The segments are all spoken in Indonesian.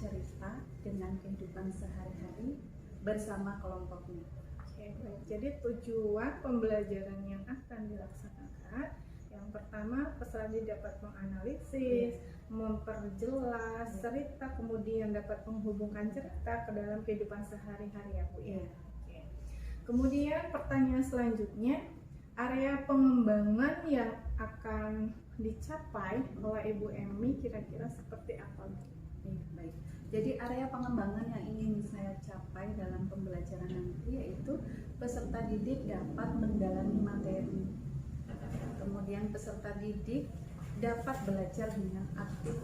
cerita dengan kehidupan sehari-hari bersama kelompoknya. Oke, baik. Jadi tujuan pembelajaran yang akan dilaksanakan, yang pertama peserta dapat menganalisis, memperjelas cerita, kemudian dapat menghubungkan cerita ke dalam kehidupan sehari-hari ya Bu ya. Oke. Kemudian pertanyaan selanjutnya, area pengembangan yang akan dicapai oleh Ibu Emi kira-kira seperti apa Bu? Baik. Jadi area pengembangan yang ingin saya capai dalam pembelajaran nanti yaitu peserta didik dapat mendalami materi. Kemudian peserta didik dapat belajar dengan aktif.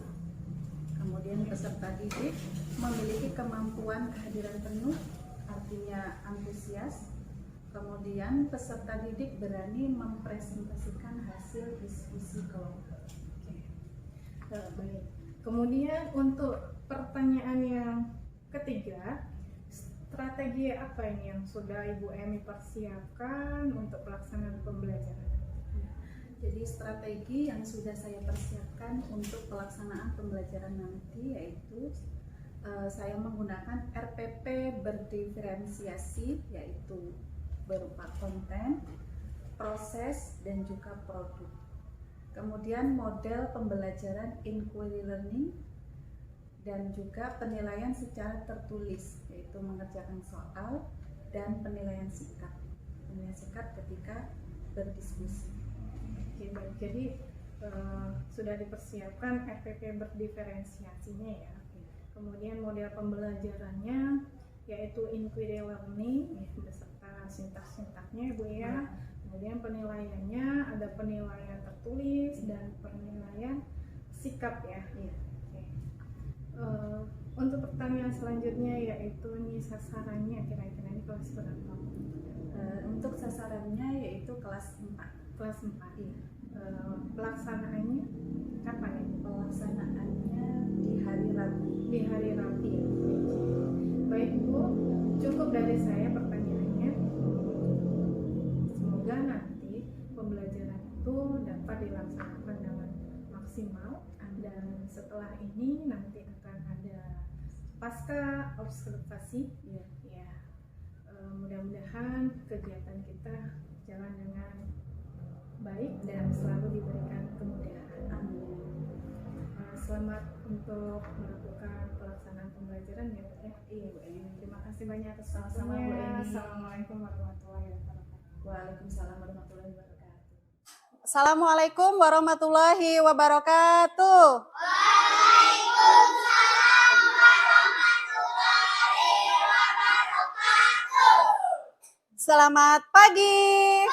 Kemudian peserta didik memiliki kemampuan kehadiran penuh, artinya antusias. Kemudian peserta didik berani mempresentasikan hasil diskusi kelompok. Baik. Kemudian untuk pertanyaan yang ketiga, strategi apa ini yang sudah Ibu Emi persiapkan untuk pelaksanaan pembelajaran? Jadi strategi yang sudah saya persiapkan untuk pelaksanaan pembelajaran nanti yaitu saya menggunakan RPP berdiferensiasi, yaitu berupa konten, proses, dan juga produk. Kemudian model pembelajaran inquiry learning dan juga penilaian secara tertulis, yaitu mengerjakan soal dan penilaian sikap ketika berdiskusi. Oke, baik. Jadi sudah dipersiapkan RPP berdiferensiasinya ya. Kemudian model pembelajarannya yaitu inquiry learning beserta sintak-sintaknya Bu ya. Kemudian penilaiannya ada penilaian tertulis dan penilaian sikap ya. Untuk pertanyaan selanjutnya yaitu ini sasarannya kira-kira ini kelas berapa? Untuk sasarannya yaitu kelas 4. Kelas 4. Pelaksanaannya kapan ya? Pelaksanaannya di hari Rabu. Di hari Rabu. Baik Bu, cukup dari saya pertanyaannya. Semoga nanti pembelajaran itu dapat dilaksanakan dengan maksimal, dan setelah ini nanti akan ada pasca observasi ya. Mudah-mudahan kegiatan kita jalan dengan baik dan selalu diberikan kemudahan. Amin. Selamat untuk melakukan pelaksanaan pembelajaran ya Bu ya. Iya Bu Emi. Terima kasih banyak atas Sama-sama Bu Emi. Assalamualaikum warahmatullahi wabarakatuh. Waalaikumsalam warahmatullahi wabarakatuh. Assalamualaikum warahmatullahi wabarakatuh. Waalaikumsalam warahmatullahi wabarakatuh. Selamat pagi.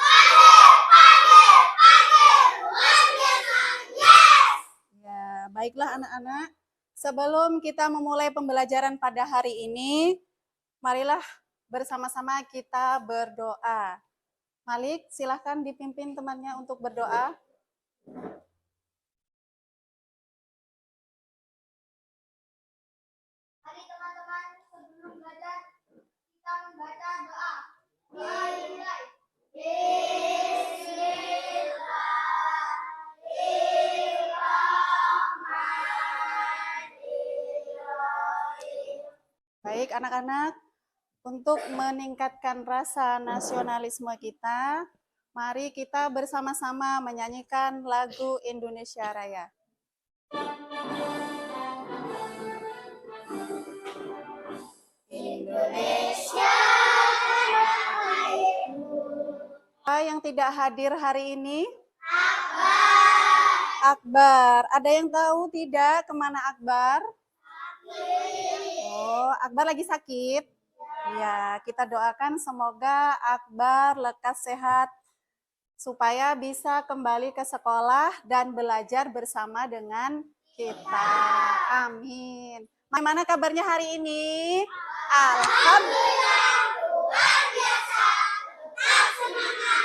Ya, baiklah anak-anak. Sebelum kita memulai pembelajaran pada hari ini, marilah bersama-sama kita berdoa. Malik, silahkan dipimpin temannya untuk berdoa. Mari teman-teman, sebelum belajar kita membaca doa. Baik anak-anak, untuk meningkatkan rasa nasionalisme kita, mari kita bersama-sama menyanyikan lagu Indonesia Raya. Indonesia Yang tidak hadir hari ini? Akbar. Ada yang tahu tidak kemana Akbar? Oh, Akbar lagi sakit? Ya, kita doakan semoga Akbar lekas sehat supaya bisa kembali ke sekolah dan belajar bersama dengan kita. Amin. Bagaimana kabarnya hari ini? Alhamdulillah. luar biasa. Tetap semangat.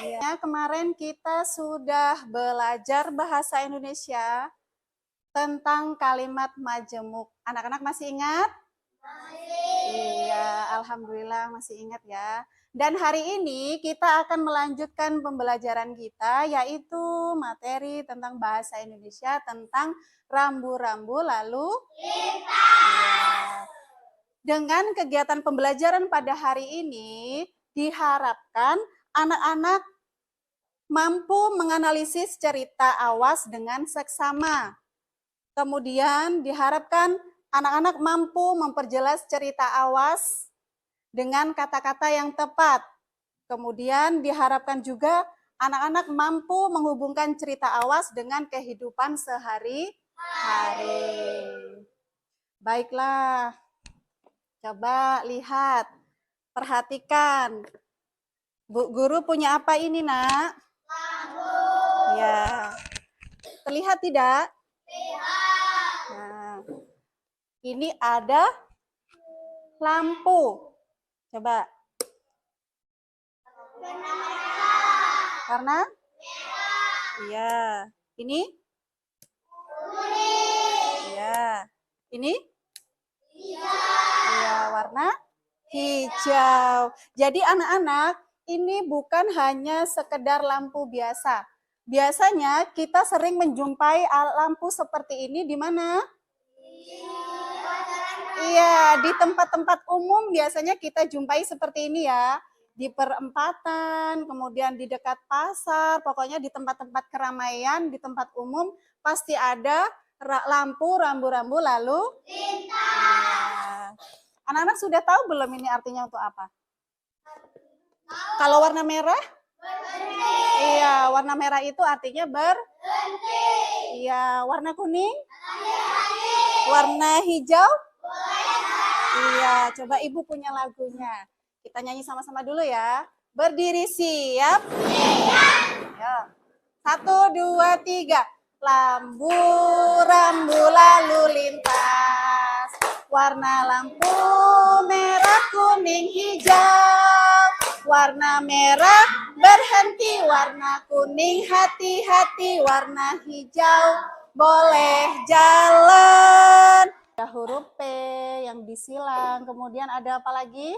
Ya, kemarin kita sudah belajar bahasa Indonesia tentang kalimat majemuk. Anak-anak masih ingat? Iya, alhamdulillah masih ingat ya. Dan hari ini kita akan melanjutkan pembelajaran kita, yaitu materi tentang bahasa Indonesia, tentang rambu-rambu lalu lintas. Dengan kegiatan pembelajaran pada hari ini, diharapkan anak-anak mampu menganalisis cerita Awas dengan seksama. Kemudian diharapkan anak-anak mampu memperjelas cerita Awas dengan kata-kata yang tepat. Kemudian diharapkan juga anak-anak mampu menghubungkan cerita Awas dengan kehidupan sehari-hari. Baiklah, coba lihat, perhatikan. Bu Guru punya apa ini, Nak? lampu, Ya. Terlihat tidak? lihat, Nah, ini ada lampu. Coba. Karena? Iya. Ini? Iya. Ini? Iya, warna hijau. Jadi anak-anak, ini bukan hanya sekedar lampu biasa. Biasanya kita sering menjumpai lampu seperti ini di mana? Iya, di tempat-tempat umum biasanya kita jumpai seperti ini ya. Di perempatan, kemudian di dekat pasar, pokoknya di tempat-tempat keramaian, di tempat umum pasti ada lampu rambu-rambu lalu lintas. Anak-anak sudah tahu belum ini artinya untuk apa? Kalau warna merah? Iya, warna merah itu artinya berhenti. Iya, warna kuning? Warna hijau? Iya, coba Ibu punya lagunya. Kita nyanyi sama-sama dulu ya. Berdiri siap. Ya. 1, 2, 3. Rambu lalu lintas. Warna lampu merah, kuning, hijau. Warna merah berhenti, warna kuning hati-hati, warna hijau boleh jalan. Ada huruf P yang disilang, kemudian ada apa lagi?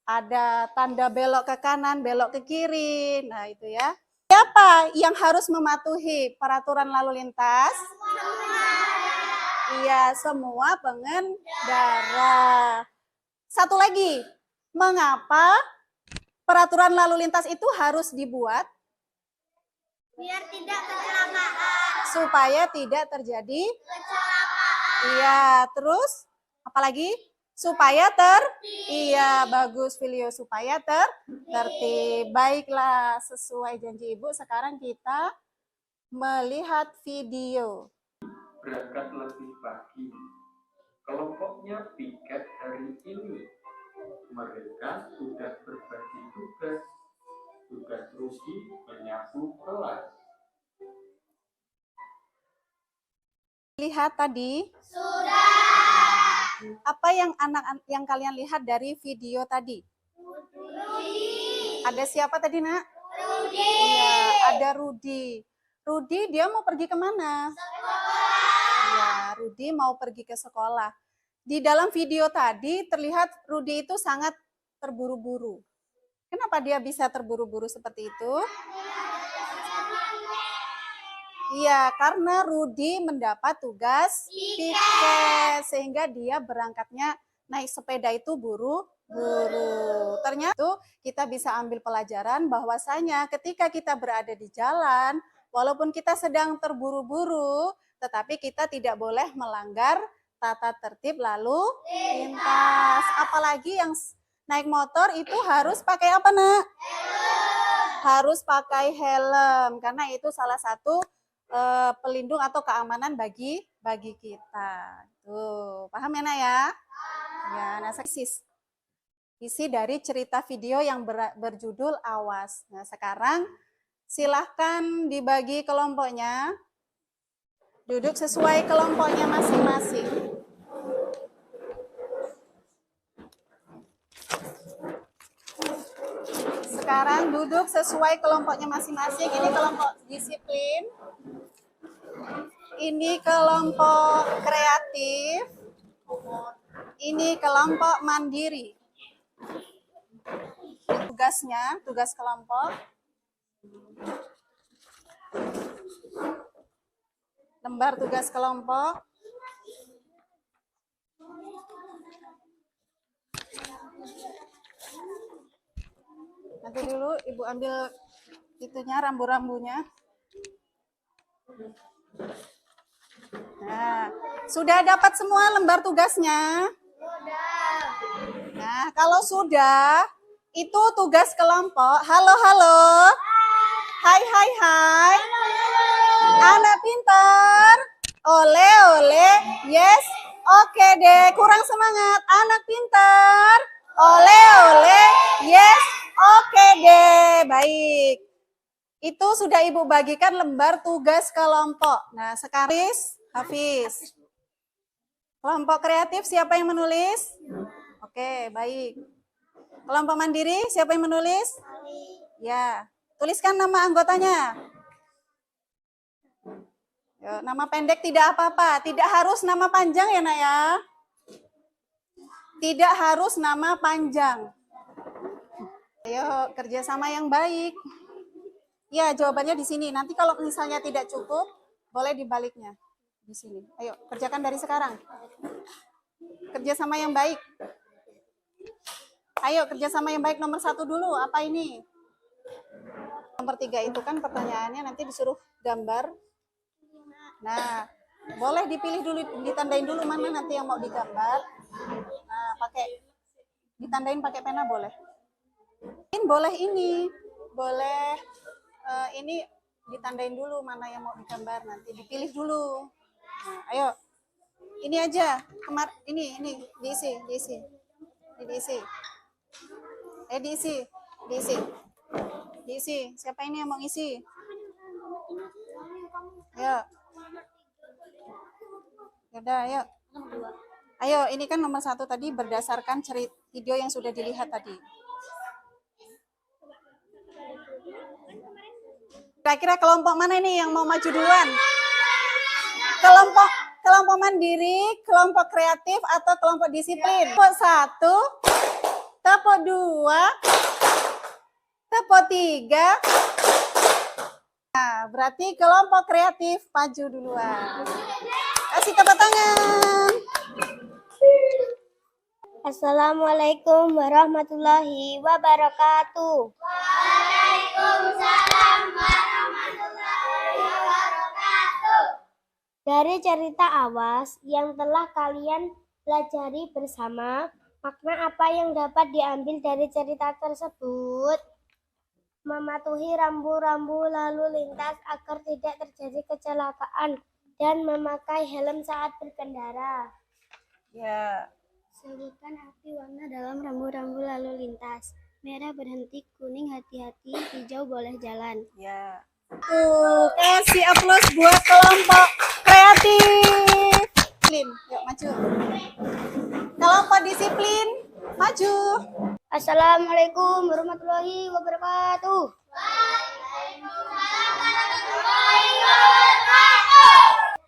Ada tanda belok ke kanan, belok ke kiri. Nah, itu ya. Siapa yang harus mematuhi peraturan lalu lintas? Iya, semua pengendara. Satu lagi, mengapa peraturan lalu lintas itu harus dibuat? biar tidak kecelakaan, Supaya tidak terjadi kecelakaan, iya, terus apalagi? Supaya iya, bagus Filio, supaya tertib. Baiklah, sesuai janji Ibu, sekarang kita melihat video. Berangkat lebih pagi. Kelompoknya piket hari ini. Mereka sudah berbagi tugas. Tugas Rusdi menyapu kelas. Lihat tadi? sudah, Apa yang kalian lihat dari video tadi? Ada siapa tadi, Nak? Rudi, Iya, ada Rudi. Rudi dia mau pergi kemana? Iya, Rudi mau pergi ke sekolah. Di dalam video tadi terlihat Rudi itu sangat terburu-buru. Kenapa dia bisa terburu-buru seperti itu? Iya, karena Rudi mendapat tugas piket, sehingga dia berangkatnya naik sepeda itu buru-buru. Ternyata kita bisa ambil pelajaran bahwasanya ketika kita berada di jalan, walaupun kita sedang terburu-buru, tetapi kita tidak boleh melanggar tata tertib lalu lintas. Apalagi yang naik motor itu harus pakai apa, Nak? Harus pakai helm, karena itu salah satu pelindung atau keamanan bagi kita. Tuh, paham ya, Nak ya? Ya, nah isi dari cerita video yang berjudul Awas. Nah, sekarang silahkan dibagi kelompoknya. Duduk sesuai kelompoknya masing-masing. Sekarang duduk sesuai kelompoknya masing-masing. Ini kelompok disiplin. Ini kelompok kreatif. Ini kelompok mandiri. tugasnya, tugas kelompok. Lembar tugas kelompok. Nanti dulu Ibu ambil itunya, rambu-rambunya. Nah, sudah dapat semua lembar tugasnya? Nah, kalau sudah, itu tugas kelompok. Halo, halo. Hai, hai, hai. Anak pintar. Ole, ole. Yes. Oke deh, kurang semangat. Anak pintar. Ole, ole. Yes. Oke deh, baik. Itu sudah Ibu bagikan lembar tugas kelompok. Nah, sekarang Hafiz. Kelompok kreatif siapa yang menulis? Oke, baik. Kelompok mandiri siapa yang menulis? Ya, tuliskan nama anggotanya. Ya, nama pendek tidak apa-apa, tidak harus nama panjang ya, Nak ya. Tidak harus nama panjang. Ayo, kerjasama yang baik. Ya, jawabannya di sini. Nanti kalau misalnya tidak cukup, boleh dibaliknya. Di sini. Ayo, kerjakan dari sekarang. Kerjasama yang baik. Ayo, kerjasama yang baik nomor 1 dulu. Apa ini? Nomor 3 itu kan pertanyaannya nanti disuruh gambar. Nah, boleh dipilih dulu, ditandain dulu mana nanti yang mau digambar. Nah, ditandain pakai pena boleh. Boleh ini, boleh ini ditandain dulu mana yang mau digambar, nanti dipilih dulu. Nah, ayo, ini aja, ini diisi. Ini diisi. Siapa ini yang mau ngisi? Ayo. Yaudah, ayo. Ayo, ini kan nomor 1 tadi berdasarkan video yang sudah dilihat tadi. Kira-kira kelompok mana ini yang mau maju duluan? Kelompok mandiri, kelompok kreatif, atau kelompok disiplin? Kelompok 1, kelompok 2, kelompok 3. Nah, berarti kelompok kreatif maju duluan. Kasih tepuk tangan. Assalamualaikum warahmatullahi wabarakatuh. Waalaikumsalam warahmatullahi wabarakatuh. Dari cerita Awas yang telah kalian pelajari bersama, makna apa yang dapat diambil dari cerita tersebut? Mematuhi rambu-rambu lalu lintas agar tidak terjadi kecelakaan dan memakai helm saat berkendara. Ya. Sebutkan arti warna dalam rambu-rambu lalu lintas. Merah berhenti, kuning hati-hati, hijau boleh jalan. Ya. Tuh, kasih aplaus buat kelompok kreatif. Yuk maju. Kelompok disiplin, maju. Assalamualaikum warahmatullahi wabarakatuh.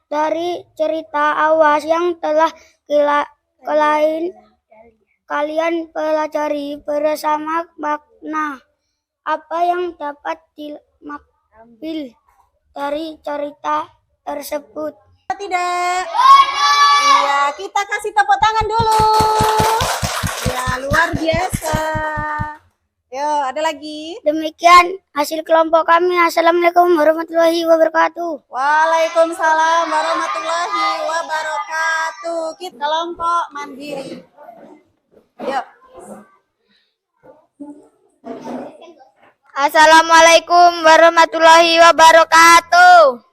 Dari cerita Awas yang telah kalian pelajari bersama, makna apa yang dapat diambil dari cerita tersebut? Tidak. Iya, kita kasih tepuk tangan dulu. Ya, luar biasa. Yo, ada lagi? Demikian hasil kelompok kami. Assalamualaikum warahmatullahi wabarakatuh. Waalaikumsalam warahmatullahi wabarakatuh. Kita kelompok mandiri. Yuk. Assalamualaikum warahmatullahi wabarakatuh.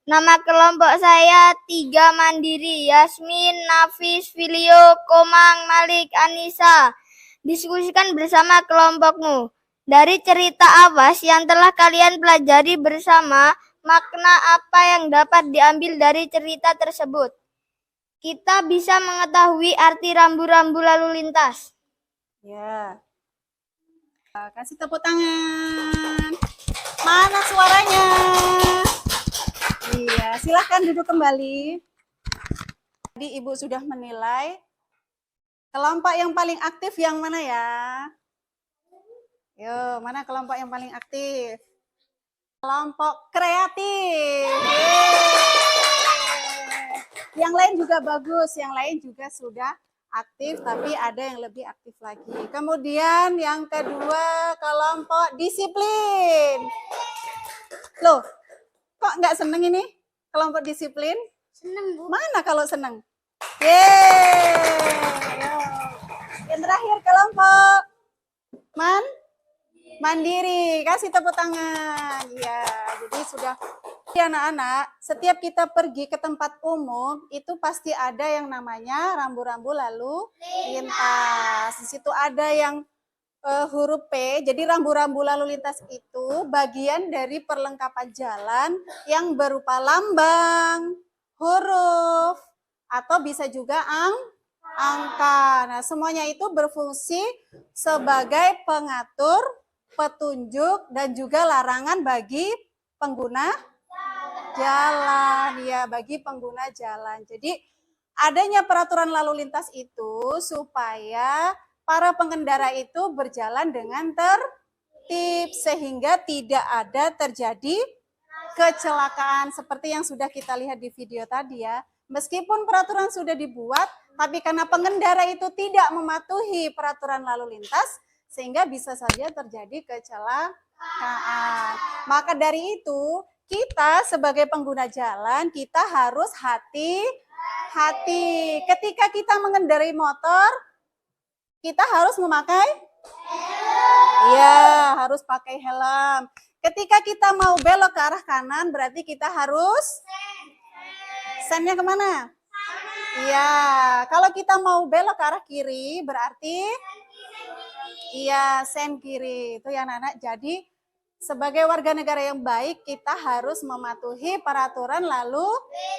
Nama kelompok saya 3 mandiri, Yasmin, Nafis, Filio, Komang, Malik, Anissa. Diskusikan bersama kelompokmu. Dari cerita Awas yang telah kalian pelajari bersama, makna apa yang dapat diambil dari cerita tersebut? Kita bisa mengetahui arti rambu-rambu lalu lintas. Ya. Kasih tepuk tangan. Mana suaranya? Iya, silahkan duduk kembali. Tadi Ibu sudah menilai Kelompok yang paling aktif yang mana ya? Yo, mana kelompok yang paling aktif? Kelompok kreatif. Yeay. Yang lain juga bagus, yang lain juga sudah aktif, tapi ada yang lebih aktif lagi. Kemudian yang kedua, kelompok disiplin. Loh, kok nggak seneng ini? Kelompok disiplin? Seneng, Bu. Mana kalau seneng? Yeay. Yang terakhir kelompok mandiri. Kasih tepuk tangan. Ya, jadi sudah. Anak-anak, setiap kita pergi ke tempat umum, itu pasti ada yang namanya rambu-rambu lalu lintas. Di situ ada yang huruf P, jadi rambu-rambu lalu lintas itu bagian dari perlengkapan jalan yang berupa lambang, huruf, atau bisa juga angka. Nah, semuanya itu berfungsi sebagai pengatur, petunjuk, dan juga larangan bagi pengguna jalan, ya, bagi pengguna jalan. Jadi adanya peraturan lalu lintas itu supaya para pengendara itu berjalan dengan tertib sehingga tidak ada terjadi kecelakaan seperti yang sudah kita lihat di video tadi ya. Meskipun peraturan sudah dibuat, tapi karena pengendara itu tidak mematuhi peraturan lalu lintas sehingga bisa saja terjadi kecelakaan. Maka dari itu kita sebagai pengguna jalan, kita harus hati-hati. Ketika kita mengendarai motor, kita harus memakai helm. Iya, harus pakai helm. Ketika kita mau belok ke arah kanan, berarti kita harus sennya kemana? Iya, kalau kita mau belok ke arah kiri, berarti iya, sen kiri. Itu ya anak-anak. Jadi sebagai warga negara yang baik, kita harus mematuhi peraturan lalu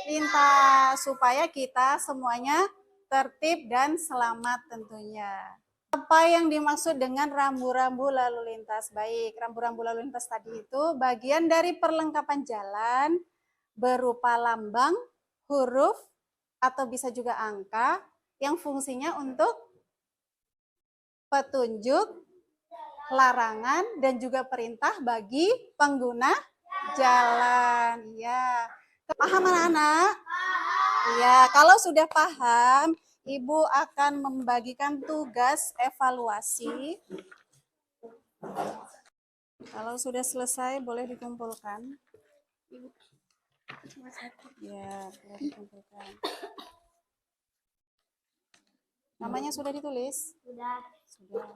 lintas supaya kita semuanya tertib dan selamat tentunya. Apa yang dimaksud dengan rambu-rambu lalu lintas? Baik, rambu-rambu lalu lintas tadi itu bagian dari perlengkapan jalan berupa lambang, huruf, atau bisa juga angka yang fungsinya untuk petunjuk, larangan, dan juga perintah bagi pengguna jalan. Ya, paham anak-anak? Ya, kalau sudah paham, Ibu akan membagikan tugas evaluasi. Kalau sudah selesai, boleh dikumpulkan. Ya, boleh dikumpulkan. Namanya sudah ditulis? Sudah. Sudah.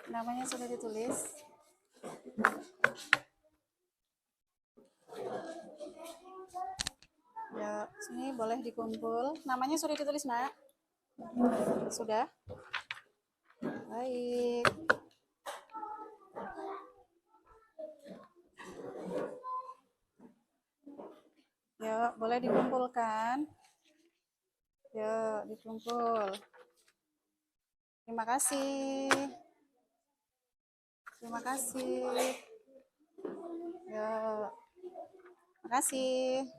Namanya sudah ditulis? Ya, sini boleh dikumpul. Namanya sudah ditulis, Nak? Sudah? Baik. Ya, boleh dikumpulkan. Ya, dikumpul. Terima kasih. Terima kasih. Ya, terima kasih.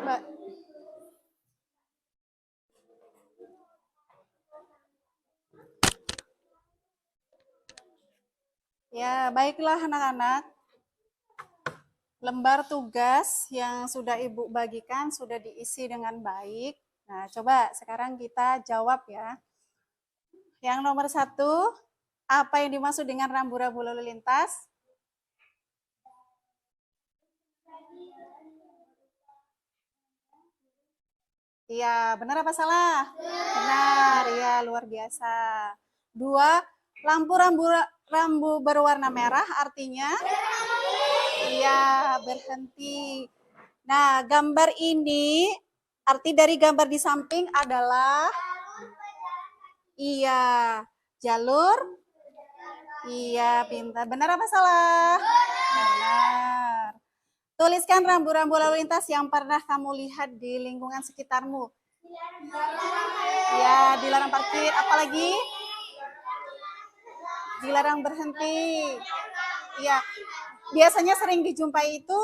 Mbak. Ya, baiklah anak-anak. Lembar tugas yang sudah Ibu bagikan sudah diisi dengan baik. Nah, coba sekarang kita jawab ya. Yang nomor 1, apa yang dimaksud dengan rambu-rambu lalu lintas? Iya, benar apa salah? Benar, ya, luar biasa. 2, rambu berwarna merah artinya? Iya, berhenti. Nah, gambar ini, arti dari gambar di samping adalah? Iya, jalur. Iya, pintar. Benar apa salah? Benar. Tuliskan rambu-rambu lalu lintas yang pernah kamu lihat di lingkungan sekitarmu. Ya, dilarang parkir. Apalagi? Dilarang berhenti. Ya, biasanya sering dijumpai itu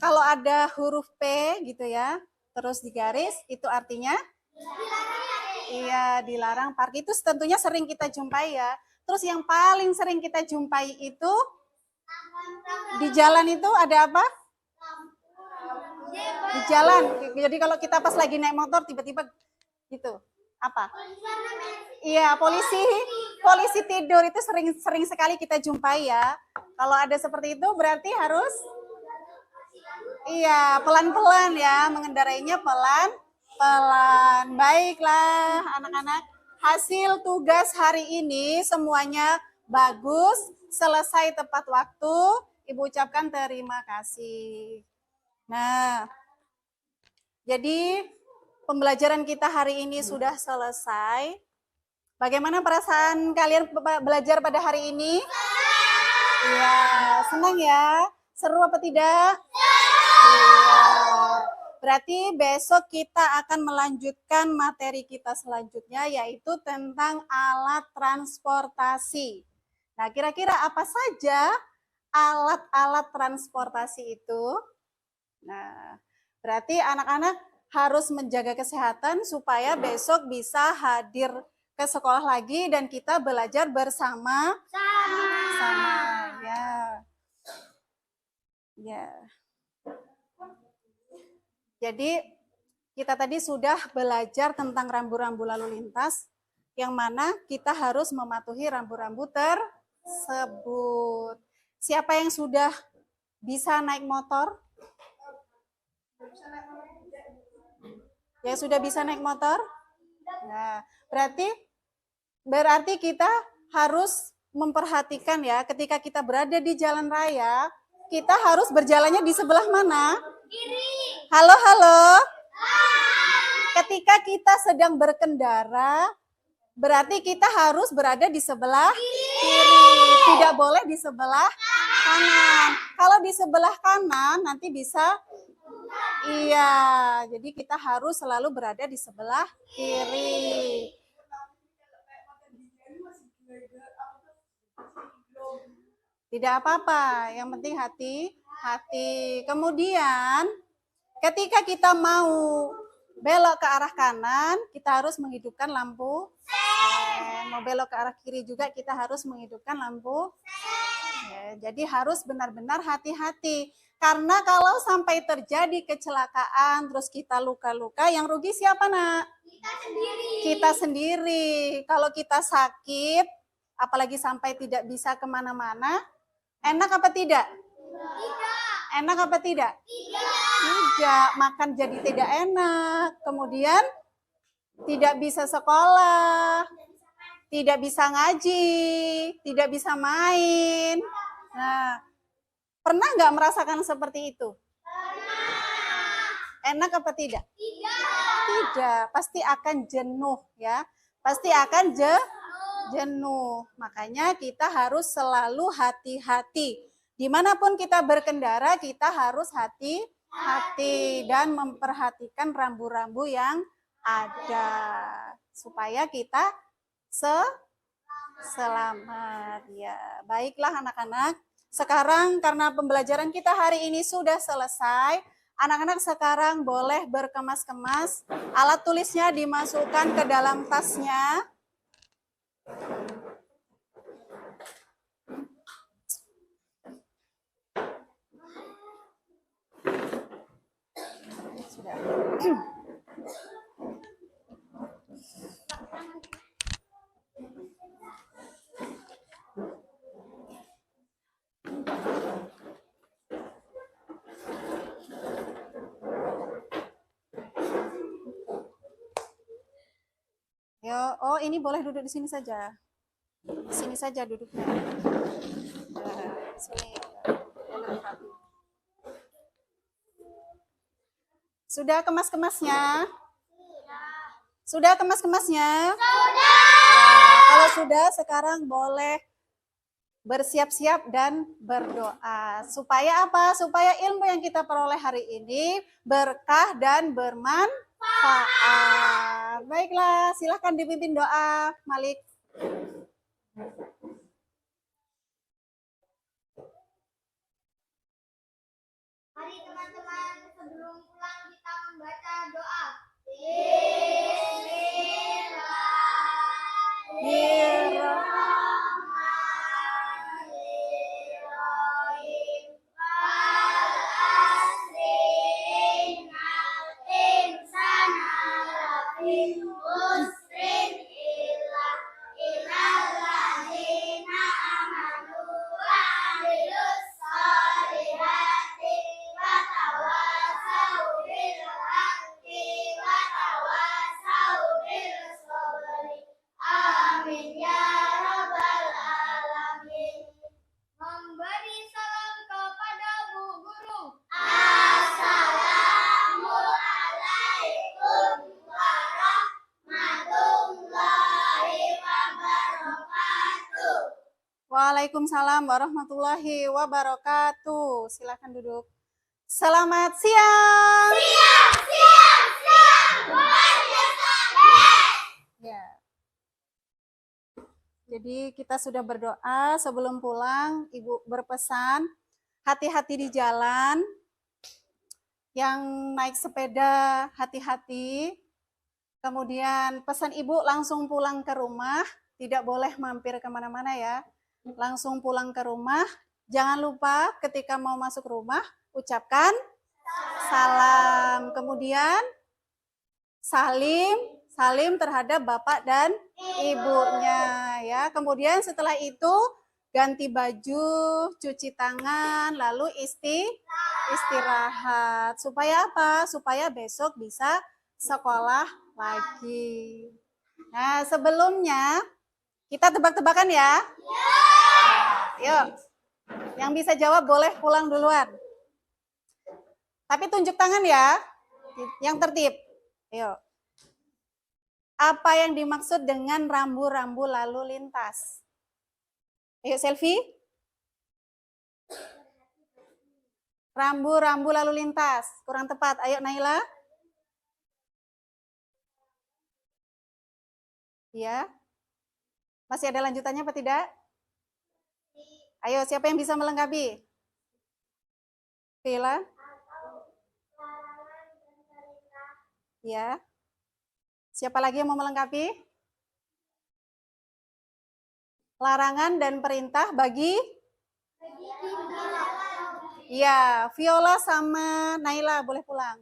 kalau ada huruf P gitu ya, terus digaris, itu artinya? Iya, dilarang parkir. Itu tentunya sering kita jumpai ya. Terus yang paling sering kita jumpai itu di jalan itu ada apa? Di jalan. Jadi kalau kita pas lagi naik motor tiba-tiba gitu. Apa? Iya, polisi tidur itu sering sekali kita jumpai ya. Kalau ada seperti itu berarti harus iya, pelan-pelan ya, mengendarainya pelan-pelan. Baiklah anak-anak, hasil tugas hari ini semuanya bagus, selesai tepat waktu. Ibu ucapkan terima kasih. Nah, jadi pembelajaran kita hari ini sudah selesai. Bagaimana perasaan kalian belajar pada hari ini? Iya, senang ya? Seru apa tidak? Iya. Berarti besok kita akan melanjutkan materi kita selanjutnya, yaitu tentang alat transportasi. Nah, kira-kira apa saja alat-alat transportasi itu? Nah, berarti anak-anak harus menjaga kesehatan supaya besok bisa hadir ke sekolah lagi dan kita belajar bersama-sama. Ya. Jadi kita tadi sudah belajar tentang rambu-rambu lalu lintas yang mana kita harus mematuhi rambu-rambu tersebut. Siapa yang sudah bisa naik motor? Yang sudah bisa naik motor? Nah, berarti kita harus memperhatikan ya, ketika kita berada di jalan raya, kita harus berjalannya di sebelah mana? Kiri. Halo. Ketika kita sedang berkendara, berarti kita harus berada di sebelah kiri. Tidak boleh di sebelah kanan. Kalau di sebelah kanan nanti bisa iya, jadi kita harus selalu berada di sebelah kiri. Tidak apa-apa, yang penting hati-hati. Kemudian ketika kita mau belok ke arah kanan, kita harus menghidupkan lampu sen. Mau belok ke arah kiri juga kita harus menghidupkan lampu sen. Jadi harus benar-benar hati-hati. Karena kalau sampai terjadi kecelakaan, terus kita luka-luka, yang rugi siapa, Nak? Kita sendiri. Kalau kita sakit, apalagi sampai tidak bisa kemana-mana, enak apa tidak? Enak apa tidak? Tidak. Makan jadi tidak enak. Kemudian tidak bisa sekolah, tidak bisa ngaji, tidak bisa main. Nah, pernah nggak merasakan seperti itu? Enak apa tidak? Tidak. Pasti akan jenuh ya. Pasti akan jenuh. Makanya kita harus selalu hati-hati. Dimanapun kita berkendara, kita harus hati-hati dan memperhatikan rambu-rambu yang ada supaya kita selamat. Ya, baiklah anak-anak. Sekarang karena pembelajaran kita hari ini sudah selesai, anak-anak sekarang boleh berkemas-kemas. Alat tulisnya dimasukkan ke dalam tasnya. Ya, oh ini boleh duduk di sini saja. Di sini saja duduknya. Nah, sini. Sudah kemas-kemasnya? Sudah kemas-kemasnya? Sudah. Nah, Kalau sudah, sekarang boleh bersiap-siap dan berdoa. Supaya apa? Supaya ilmu yang kita peroleh hari ini berkah dan bermanfaat. Baiklah, silahkan dipimpin doa, Malik. Mari teman-teman, sebelum pulang kita membaca doa. Amin ya rabbal alamin. Memberi salam kepada Bu Guru. Assalamualaikum warahmatullahi wabarakatuh. Waalaikumsalam warahmatullahi wabarakatuh. Silakan duduk. Selamat siang. Siap. Ya. Jadi kita sudah berdoa sebelum pulang. Ibu berpesan hati-hati di jalan. Yang naik sepeda hati-hati. Kemudian pesan ibu langsung pulang ke rumah. Tidak boleh mampir kemana-mana ya. Langsung pulang ke rumah. Jangan lupa ketika mau masuk rumah ucapkan salam. Kemudian salim terhadap bapak dan ibunya ya. Kemudian setelah itu ganti baju, cuci tangan, lalu istirahat. Supaya apa? Supaya besok bisa sekolah lagi. Nah, sebelumnya kita tebak-tebakan ya. Yuk. Yang bisa jawab boleh pulang duluan. Tapi tunjuk tangan ya. Yang tertib. Yuk. Apa yang dimaksud dengan rambu-rambu lalu lintas? Ayo selfie. Rambu-rambu lalu lintas. Kurang tepat. Ayo Naila. Ya. Masih ada lanjutannya apa tidak? Ayo, siapa yang bisa melengkapi? Vila? Ya. Siapa lagi yang mau melengkapi? Larangan dan perintah bagi? Iya, Viola sama Naila boleh pulang.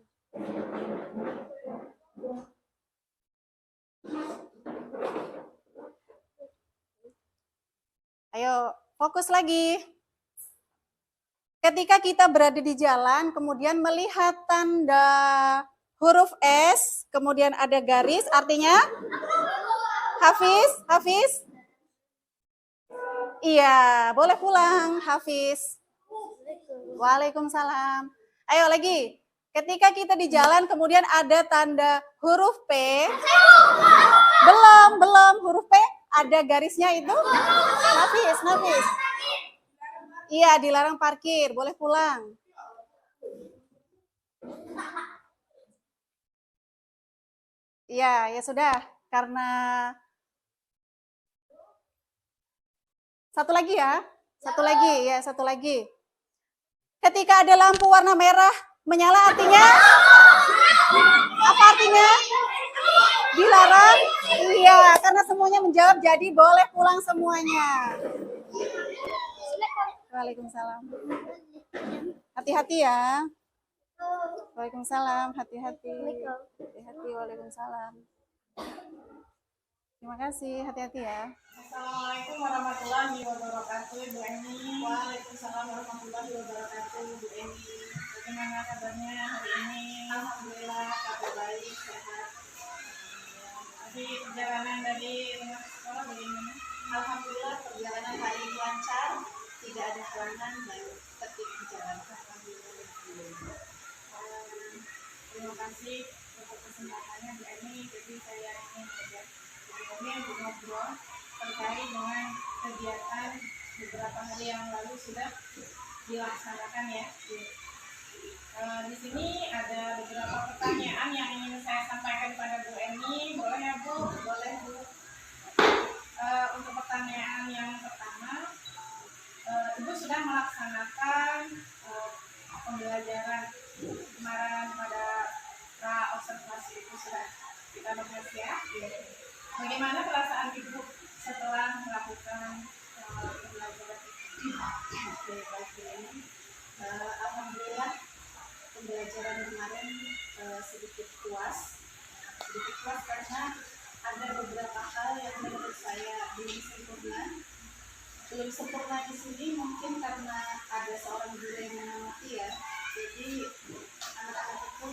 Ayo, fokus lagi. Ketika kita berada di jalan, kemudian melihat tanda huruf S, kemudian ada garis, artinya Hafiz? Iya, boleh pulang, Hafiz. Waalaikumsalam. Ayo lagi. Ketika kita di jalan, kemudian ada tanda huruf P. Belum, huruf P. Ada garisnya itu? Nafis. Iya, dilarang parkir, boleh pulang. Iya, ya sudah. Karena satu lagi. Ketika ada lampu warna merah menyala artinya? Apa artinya? Dilarang? Iya, karena semuanya menjawab, jadi boleh pulang semuanya. Waalaikumsalam. Hati-hati ya. Waalaikumsalam, hati-hati. Waalaikumsalam. Terima kasih, hati-hati ya. Assalamualaikum warahmatullahi wabarakatuh, Bu Eni. Waalaikumsalam warahmatullahi wabarakatuh, Bu Eni. Bagaimana kabarnya hari ini? Alhamdulillah, kabar baik, sehat. Tadi perjalanan dari rumah ke sekolah bagaimana? Alhamdulillah, perjalanan hari ini lancar, tidak ada halangan dan tertib di jalan. Alhamdulillah. Terima kasih untuk kesempatannya Bu Eni. Jadi saya ingin ajak Bu Eni untuk ngobrol terkait dengan kegiatan beberapa hari yang lalu sudah dilaksanakan ya. Di sini ada beberapa pertanyaan yang ingin saya sampaikan kepada Bu Eni. Boleh ya Bu? Boleh Bu. Untuk pertanyaan yang pertama, Ibu sudah melaksanakan pembelajaran kemarin pada pra observasi itu sudah kita bahas ya. Bagaimana perasaan Ibu setelah melakukan pembelajaran itu? Alhamdulillah pembelajaran kemarin sedikit puas karena ada beberapa hal yang menurut saya belum sempurna di sini, mungkin karena ada seorang guru yang mengamati ya, jadi anak-anak itu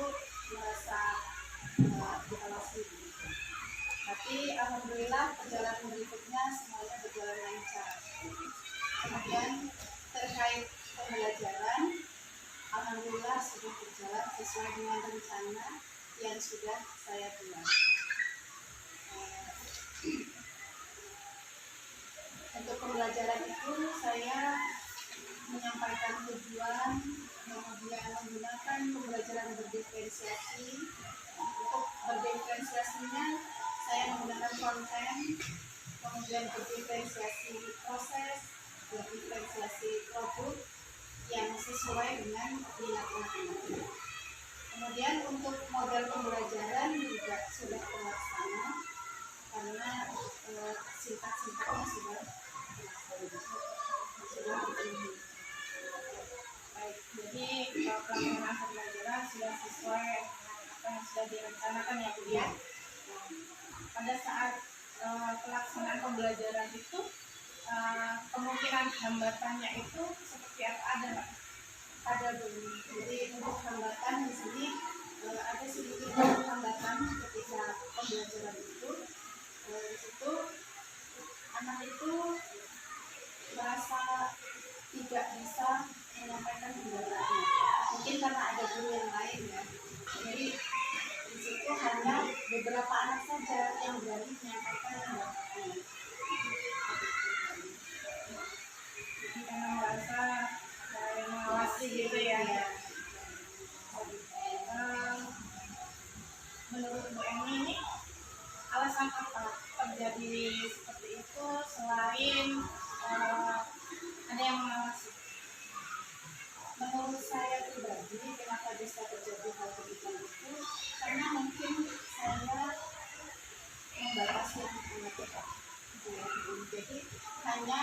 merasa diawasi. Tapi alhamdulillah perjalanan berikutnya semuanya berjalan lancar. Kemudian terkait pembelajaran, alhamdulillah sudah berjalan sesuai dengan rencana yang sudah saya buat. Untuk pembelajaran itu saya menyampaikan tujuan, kemudian menggunakan pembelajaran berdiferensiasi. Untuk berdiferensiasinya saya menggunakan konten, kemudian berdiferensiasi proses, berdiferensiasi produk yang sesuai dengan minat anak-anak. Kemudian untuk model pembelajaran juga sudah terlaksana karena sintak-sintaknya sudah dipenuhi. Baik, jadi pelaksanaan pembelajaran sudah sesuai apa yang sudah direncanakan ya Bu ya. Pada saat pelaksanaan pembelajaran itu kemungkinan hambatannya itu seperti apa, ada nggak? Ada Bu. Jadi untuk hambatan di sini ada sedikit hambatan ketika pembelajaran itu. Di situ anak itu merasa tidak bisa menyampaikan pendapatnya. Mungkin karena ada guru yang lain ya. Jadi di situ hanya beberapa anak saja yang berani menyampaikan pendapatnya. Jadi karena merasa yang mengawasi gitu ya. Menurut Bu Eni ini alasan apa terjadi seperti itu selain ada yang mengawasi? Menurut saya pribadi, kenapa bisa terjadi hal demikian itu? Karena mungkin saya membatasi anak-anak kita. Jadi hanya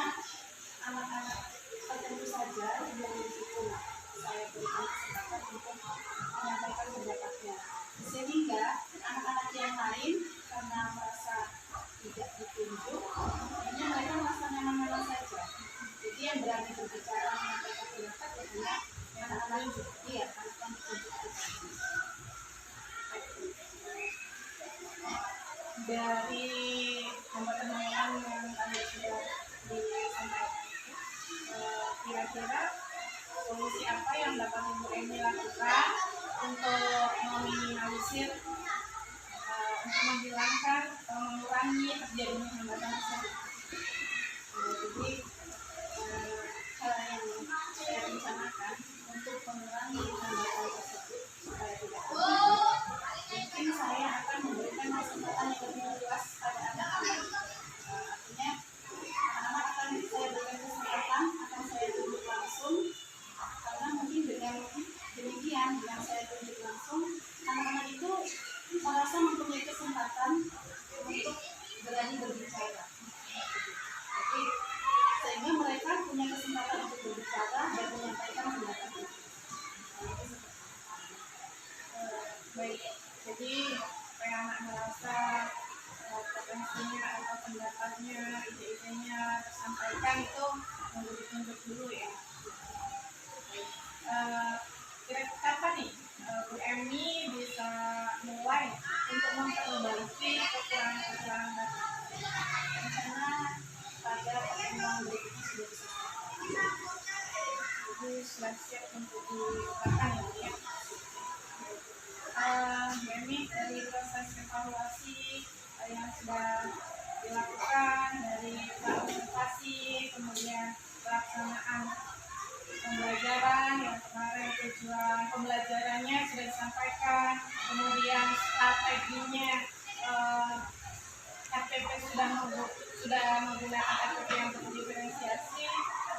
anak-anak tertentu saja yang di situ saya berikan kesempatan untuk menyampaikan pendapatnya. Sehingga anak-anak yang lain karena merasa tidak ditunjuk, hanya mereka merasa nyaman-nyaman saja. Jadi yang berani berbicara menyampaikan pendapat adalah anak-anak dia tanpa ditunjuk. Dari hambatan-hambatan yang tadi sudah disampaikan, kira-kira solusi apa yang dapat Ibu Eni lakukan untuk meminimalisir, untuk menghilangkan atau mengurangi terjadinya hambatan tersebut? Jadi hal yang saya rencanakan untuk mengurangi hambatan tersebut supaya tidak terjadi, mungkin saya akan memberikan kesempatan yang lebih luas pada anak-anak. Artinya anak-anak akan saya berikan kesempatan, akan saya tunjuk langsung, karena mungkin dengan demikian yang saya tunjuk langsung, anak-anak itu merasa mempunyai kesempatan untuk berani berbicara. Jadi sehingga mereka punya kesempatan untuk berbicara dan menyampaikan pendapatnya. Baik, jadi supaya anak merasa potensinya atau pendapatnya, ide-idenya tersampaikan itu perlu ditunjuk dulu ya. Kira-kira kapan nih Bu Eni bisa mulai untuk memperbaiki kekurangan-kekurangan tadi? Rencana pada pertemuan berikutnya sudah bisa. Jadi sudah siap untuk diterapkan ya Bu ya. Bu Eni, dari proses evaluasi yang sudah dilakukan dari partisipasi, kemudian pelaksanaan pembelajaran yang kemarin tujuan pembelajarannya sudah disampaikan, kemudian strateginya FPP sudah menggunakan FPP yang terdiferensiasi,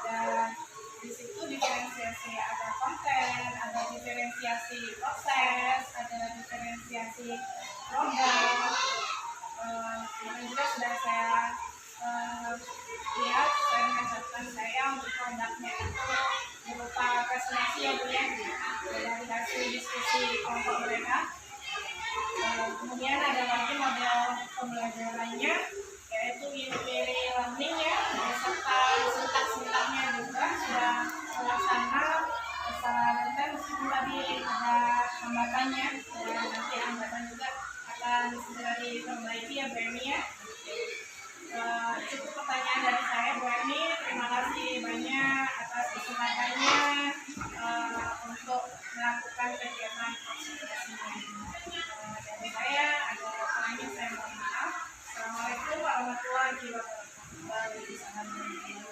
dan di situ diferensiasi ada konten, ada diferensiasi proses, ada diferensiasi program. Kemarin juga sudah saya lihat, saya mengajarkan saya untuk produknya itu berupa presentasi ya Bu ya, dari hasil diskusi kelompok mereka. Kemudian ada lagi model pembelajarannya, yaitu unitary learning ya, beserta sintak-sintaknya juga sudah terlaksana secara detail, meskipun tadi ada hambatannya, dan nanti hambatan juga akan segera diperbaiki ya Bu Eni ya. Cukup pertanyaan dari saya Bu Eni, terima kasih banyak atas kesempatannya untuk melakukan kegiatan konsultasi ini. Dari saya ada pertanyaan, saya mohon maaf. Assalamualaikum warahmatullahi wabarakatuh.